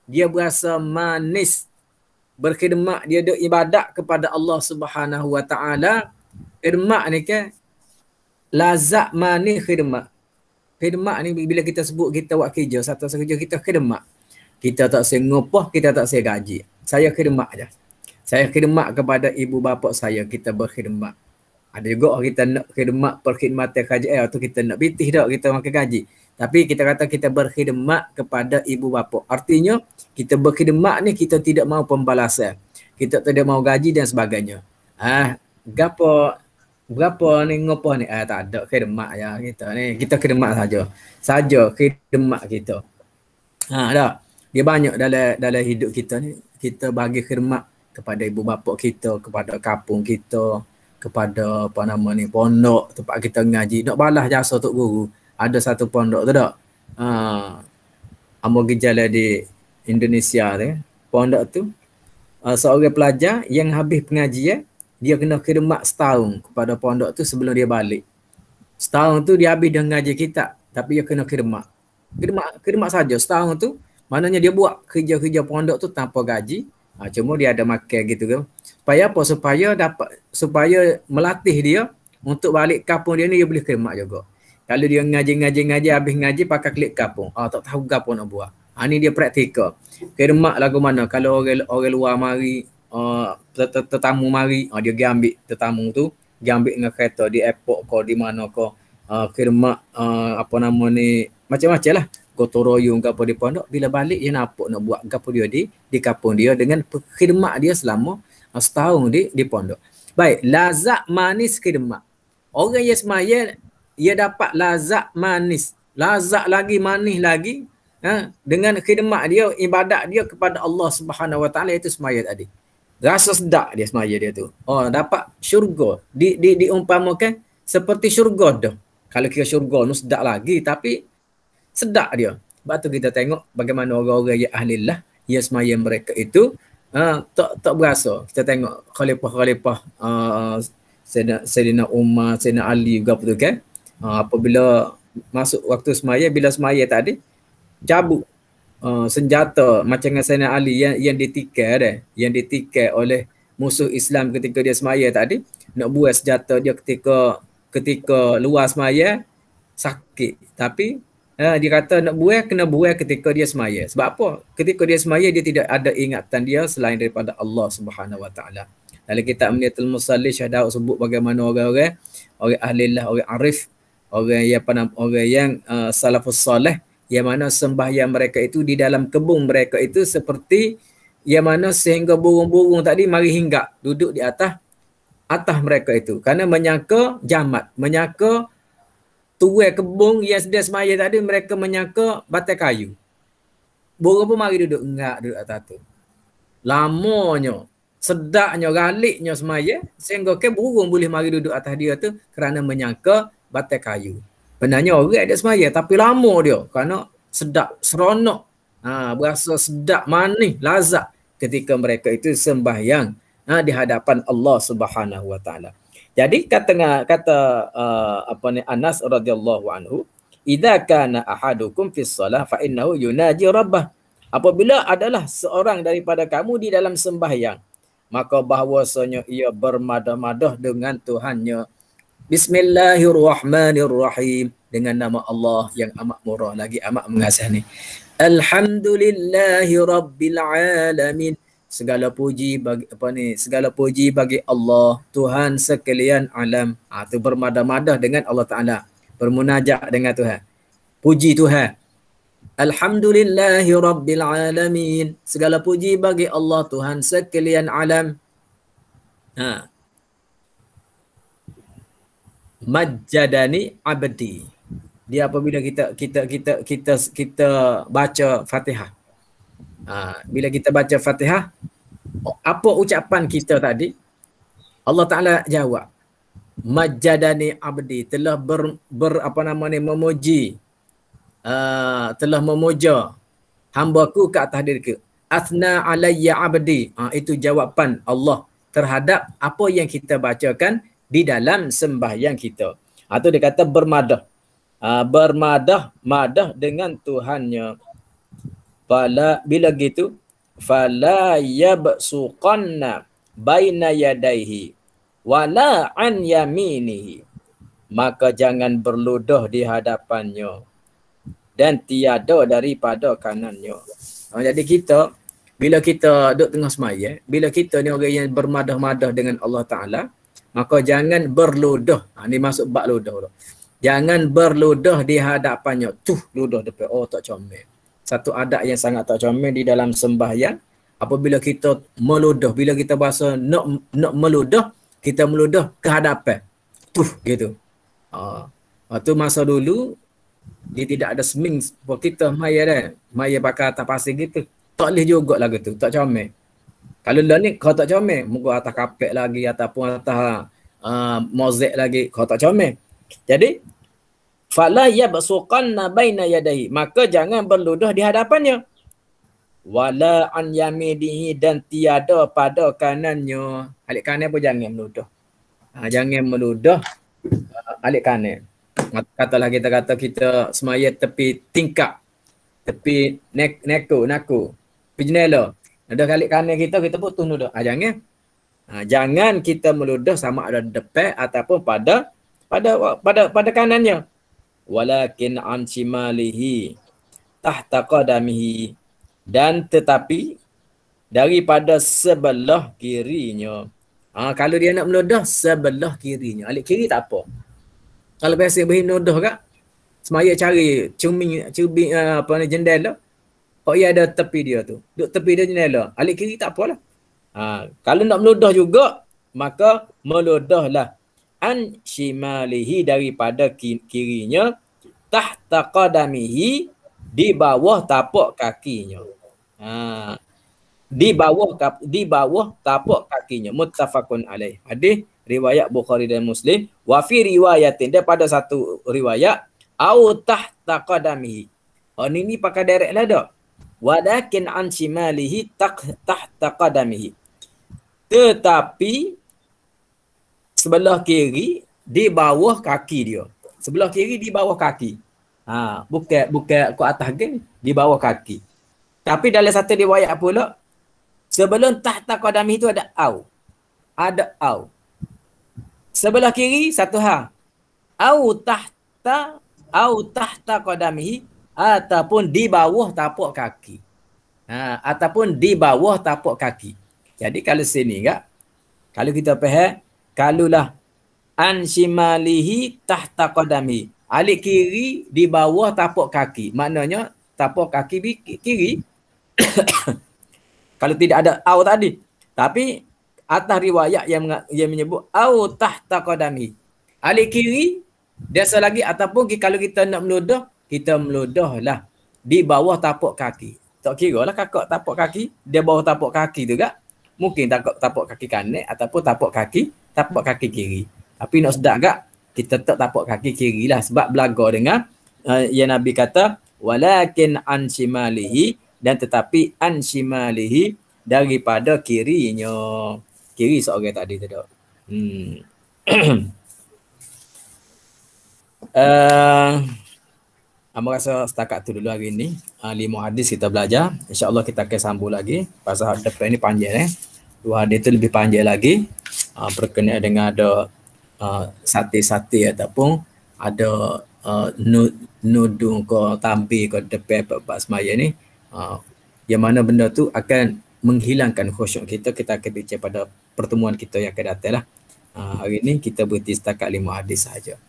Dia berasa manis berkhidmat, dia ada ibadat kepada Allah Subhanahu wa taala. Khidmat ni kan lazat manis khidmat. Khidmat ni bila kita sebut kita buat kerja, satu kerja kita khidmat. Kita tak saya ngupah, kita tak saya gaji. Saya khidmat aja. Saya khidmat kepada ibu bapa saya, kita berkhidmat. Ada juga kita nak khidmat perkhidmatan kerajaan atau kita nak bitih dak kita makan gaji. Tapi kita kata kita berkhidmat kepada ibu bapa. Artinya kita berkhidmat ni kita tidak mau pembalasan. Kita tidak mau gaji dan sebagainya. Berapa ni ngopah ni? Tak ada khidmat ya kita ni. Kita khidmat saja khidmat kita. Dah. Dia banyak dalam hidup kita ni, kita bagi khidmat kepada ibu bapa kita, kepada kampung kita, kepada pondok tempat kita ngaji. Nak balas jasa tok guru. Ada satu pondok tu tak? Ambo gejala di Indonesia tu. Pondok tu seorang pelajar yang habis pengajian, dia kena khidmat setahun kepada pondok tu sebelum dia balik. Setahun tu dia habis dah ngaji kitab, tapi dia kena khidmat. Khidmat saja setahun tu. Maknanya dia buat kerja-kerja pondok tu tanpa gaji. Cuma dia ada makan gitu kan. Supaya apa? Supaya melatih dia untuk balik kampung dia ni, dia boleh khidmat juga. Kalau dia ngaji habis ngaji pakai klik kampung. Tak tahu apa nak buat. Ni dia praktikal. Khidmat lagu mana? Kalau orang luar mari, tetamu mari, dia pergi ambil tetamu tu, pergi ambil dengan kereta di airport ke di mana ke, khidmat macam-macam lah. Gotong royong ke apa di pondok, bila balik dia nampak nak buat apa dia di kampung dia dengan khidmat dia selama setahun di pondok. Baik, lazat manis khidmat. Orang yang semaya, dia dapat lazat manis. Lazat lagi, manis lagi dengan khidmat dia, ibadat dia kepada Allah Subhanahu Wa Taala, itu semaya tadi. Rasa sedap dia semaya dia tu. Oh, dapat syurga. Diumpamakan seperti syurga dah. Kalau kira syurga tu sedap lagi, tapi sedap dia. Sebab tu kita tengok bagaimana orang-orang yang ahlillah, yang semaya mereka itu tak berasa. Kita tengok khalifah-khalifah Sayyidina Umar, Sayyidina Ali juga tu kan. Apabila masuk waktu semaya, bila semaya tadi cabut senjata macam dengan Sayyidina Ali yang ditikai oleh musuh Islam ketika dia semaya tadi, nak buat senjata dia ketika luar semaya sakit, tapi dia kata nak buat, kena buat ketika dia semaya. Sebab apa? Ketika dia semaya dia tidak ada ingatan dia selain daripada Allah Subhanahu Wa Taala. Dalam kitab Amniyatul Musalli Syahdah sebut bagaimana orang ahlillah, orang arif, orang yang salafus salih, yang mana sembahyang mereka itu di dalam kebun mereka itu seperti yang mana sehingga burung-burung tadi mari hinggap duduk di atas mereka itu, kerana menyangka jamat, menyangka tuai kebun yang sedia semaya tadi, mereka menyangka batai kayu. Burung pun mari duduk atas tu. Lamanya, sedapnya, galiknya semaya, sehingga ke burung boleh mari duduk atas dia tu kerana menyangka batai kayu. Benarnya orang ada semaya, tapi lama dia kerana sedap, seronok, berasa sedap, manis, lazat ketika mereka itu sembahyang di hadapan Allah Subhanahu Wa Taala. Jadi kata Anas radhiyallahu anhu, idza kana ahadukum fis shalah fa innahu yunaji rabbah. Apabila adalah seorang daripada kamu di dalam sembahyang, maka bahwasanya ia bermadah-madah dengan Tuhannya. Bismillahirrahmanirrahim, dengan nama Allah yang amat murah lagi amat mengasih ni. Alhamdulillahi rabbil alamin. Segala puji bagi Allah, Tuhan sekalian alam. Tu bermadah-madah dengan Allah Taala, bermunajat dengan Tuhan. Puji Tuhan. Alhamdulillahi rabbil alamin. Segala puji bagi Allah, Tuhan sekalian alam. Majjadani abdi. Dia apabila kita baca Fatihah. Bila kita baca Fatihah, apa ucapan kita tadi? Allah Taala jawab, majjadani abdi, telah memuji, telah memuja hamba-Ku ke atas diriku. Athna alayya abdi. Itu jawapan Allah terhadap apa yang kita bacakan di dalam sembahyang kita. Itu dia kata bermadah. Bermadah dengan Tuhannya. Bila gitu, fala yabsuqanna baina yadayhi wala an yaminihi. Maka jangan berludah di hadapannya dan tiada daripada kanannya. Jadi kita, bila kita duduk tengah semaya, bila kita ni orang yang bermadah-madah dengan Allah Ta'ala, maka jangan berludah. Ni masuk bab ludah. Jangan berludah di hadapannya. Ludah depan. Tak comel. Satu adat yang sangat tak comel di dalam sembahyang. Apabila kita meludah, bila kita bahasa nak meludah, kita meludah ke hadapan. Gitu. Waktu masa dulu, dia tidak ada seming seperti kita maya dah. Maya pakai atas pasir gitu. Tak boleh juga lagu tu. Tak comel. Kalau lah ni kau tak comel, muka atas kapek lagi ataupun atas mozaik lagi, kau tak comel. Jadi fala yabsuqanna baina yadayhi, maka jangan berludah di hadapannya. Wala an yaminihi, dan tiada pada kanannya. Alik kanan pun jangan meludah. Jangan meludah alik kanan. Katalah kita semaya tepi tingkap, tepi naku, pergi jendela. Ada kali kanan kita pun tunduk. Jangan. Jangan kita meludah sama ada depan ataupun pada kanannya. Walakin an shimalihi tahta qadamihi, dan tetapi daripada sebelah kirinya. Kalau dia nak meludah sebelah kirinya. Alik kiri tak apa. Kalau biasa Ibrahim meludah kak, semaya cari cumi jendela. Kok ia ada tepi dia tu. Duduk tepi dia jendela. Alik kiri tak apalah. Kalau nak meludah juga, maka meludahlah an shimalihi, daripada kirinya, tahta qadamihi, di bawah tapak kakinya. Ha. Di bawah tapak kakinya. Muttafaqun alaih. Hadis riwayat Bukhari dan Muslim. Wa fi riwayatin, daripada satu riwayat, au tahta qadamihi. Oh ni pakai direct lah dak. Walakin an shimalihi tahta qadamihi. Tetapi sebelah kiri di bawah kaki dia. Sebelah kiri di bawah kaki. Ha, bukan ke atas geng, di bawah kaki. Tapi dalam satu riwayat pula, sebelum tahta qadami itu ada au. Ada au. Sebelah kiri satu hal. Au tahta qadamihi, ataupun di bawah tapak kaki. Ha, ataupun di bawah tapak kaki. Jadi kalau sini enggak, kalau kita faham, kalulah an shimalihi tahta qadami, alik kiri di bawah tapak kaki. Maknanya tapak kaki kiri. Kalau tidak ada au tadi. Tapi atas riwayat yang menyebut au tahta qadami, alik kiri biasa lagi, ataupun kalau kita nak meludah, kita meludahlah di bawah tapak kaki. Tak kira lah kakak tapak kaki, dia bawah tapak kaki tu gak. Mungkin tapak kaki kanan ataupun tapak kaki kiri. Tapi nak sedap gak, kita tetap tapak kaki kiri lah. Sebab belaga dengan yang Nabi kata, walakin an shimalihi, dan tetapi an shimalihi, daripada kirinya. Kiri seorang tadi tu dak. Amba rasa setakat tu dulu hari ni. 5 hadis kita belajar. InsyaAllah kita akan sambung lagi. Pasal depan ni panjang 2 hadis tu lebih panjang lagi. Berkenaan dengan ada sate-sate ataupun ada nudung ke tampi ke depan bab semaya ni. Yang mana benda tu akan menghilangkan khusyuk kita. Kita akan bincang pada pertemuan kita yang akan datang lah. Hari ni kita berhenti setakat 5 hadis sahaja.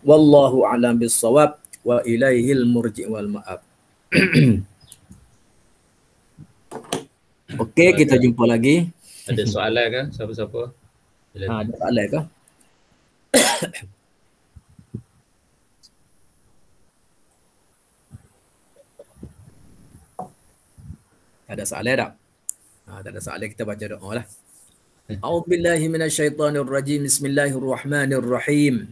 Wallahu a'lam bissawab. Wa ilaihil murji' wal ma'ab. Okey, kita jumpa lagi. Ada soalan ke siapa-siapa? Ada soalan ke? Ada soalan tak? Tak ada soalan, kita baca doa lah. A'udzubillahi minasyaitonirrajim. Bismillahirrahmanirrahim.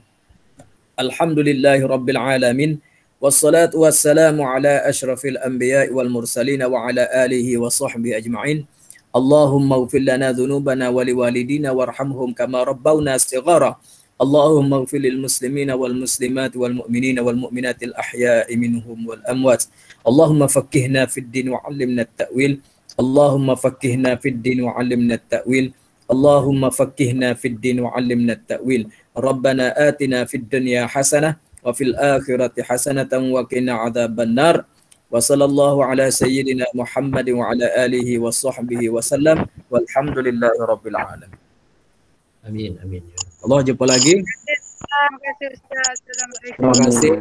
Alhamdulillahi rabbil alamin. Wassalatu wassalamu ala asyrafil anbiya'i wal mursalin wa ala alihi wa sahbihi ajma'in. Allahumma ighfir lana dhunubana wa liwalidina warhamhum kama rabbawna shighara. Allahumma ighfir lil muslimina wal muslimat wal mu'minina wal mu'minatil ahya'i minhum wal amwat. Allahumma faqqihna fid din wa 'allimna at-ta'wil. Allahumma faqqihna fid din wa 'allimna at-ta'wil. Allahumma faqqihna fid din wa 'allimna at-ta'wil. Rabbana atina fid dunya hasanah wa fil akhirati hasanatan wa qina adzabannar. Wa sallallahu ala sayyidina Muhammad wa ala alihi wa sahbihi wa sallam. Walhamdulillahi rabbil alamin. Amin, amin. Allah, jumpa lagi. Terima kasih Ustaz. Assalamualaikum. Terima kasih.